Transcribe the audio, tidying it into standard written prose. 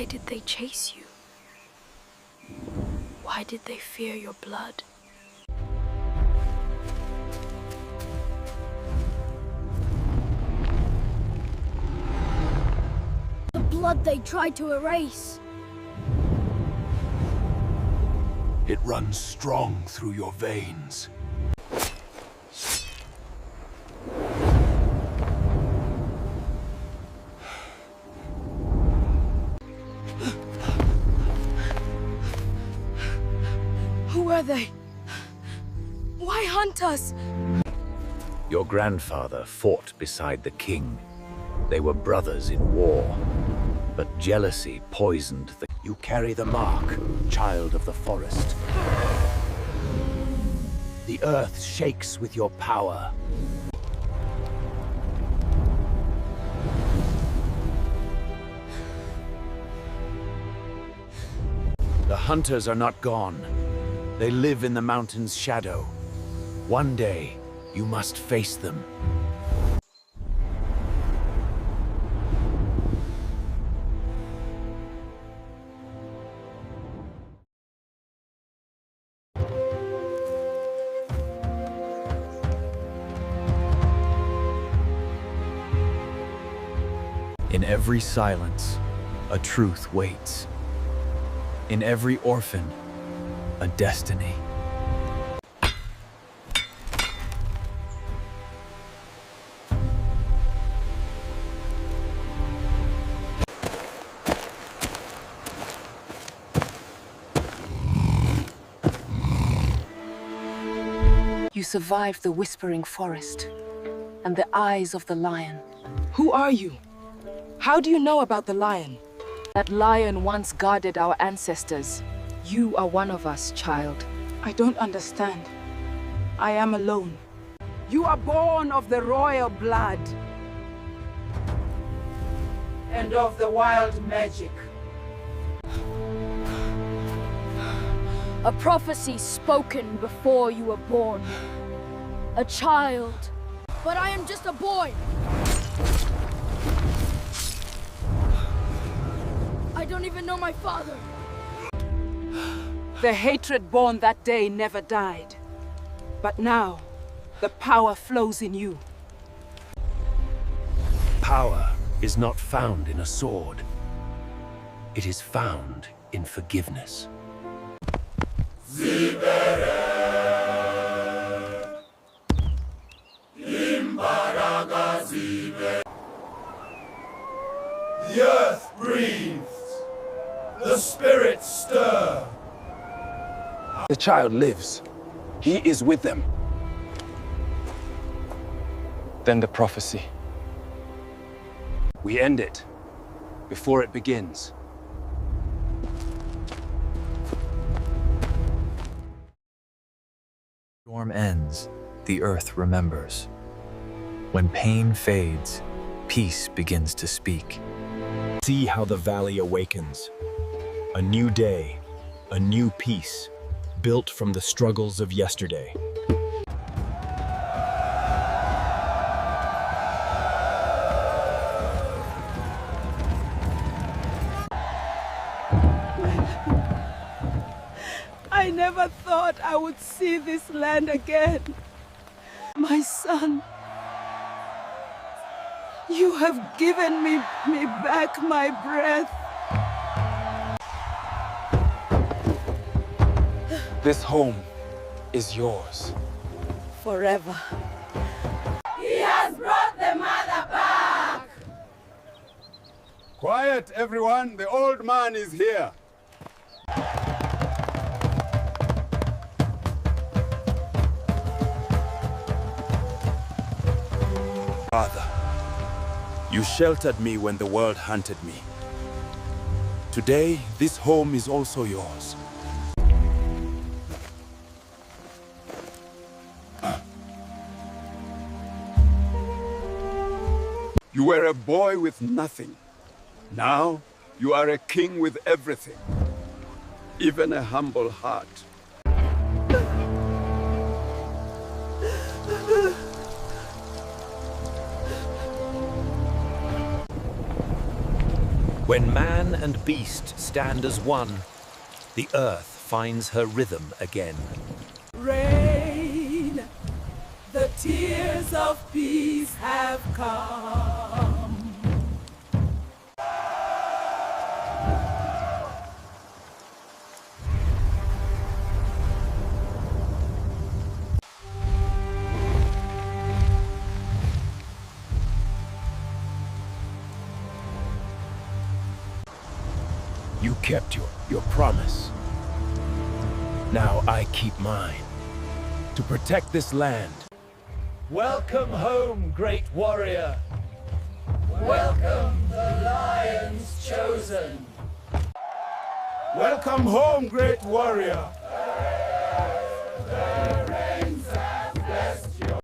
Why did they chase you? Why did they fear your blood? The blood they tried to erase. It runs strong through your veins. Who are they? Why hunt us? Your grandfather fought beside the king. They were brothers in war, but jealousy poisoned the... You carry the mark, child of the forest. The earth shakes with your power. The hunters are not gone. They live in the mountain's shadow. One day, you must face them. In every silence, a truth waits. In every orphan, a destiny. You survived the Whispering Forest and the eyes of the lion. Who are you? How do you know about the lion? That lion once guarded our ancestors. You are one of us, child. I don't understand. I am alone. You are born of the royal blood and of the wild magic. A prophecy spoken before you were born. A child. But I am just a boy. I don't even know my father. The hatred born that day never died. But now, the power flows in you. Power is not found in a sword. It is found in forgiveness. The earth breathes. The spirits stir. The child lives. He is with them. Then the prophecy. We end it before it begins. Storm ends, the earth remembers. When pain fades, peace begins to speak. See how the valley awakens. A new day, a new peace, built from the struggles of yesterday. I never thought I would see this land again. My son, you have given me back my breath. This home is yours. Forever. He has brought the mother back. Quiet, everyone. The old man is here. Father, you sheltered me when the world hunted me. Today, this home is also yours. You were a boy with nothing. Now, you are a king with everything. Even a humble heart. When man and beast stand as one, the earth finds her rhythm again. Rain, the tears of peace have come. You kept your promise. Now I keep mine. To protect this land. Welcome home, great warrior. Welcome, the Lion's chosen. Welcome home, great warrior.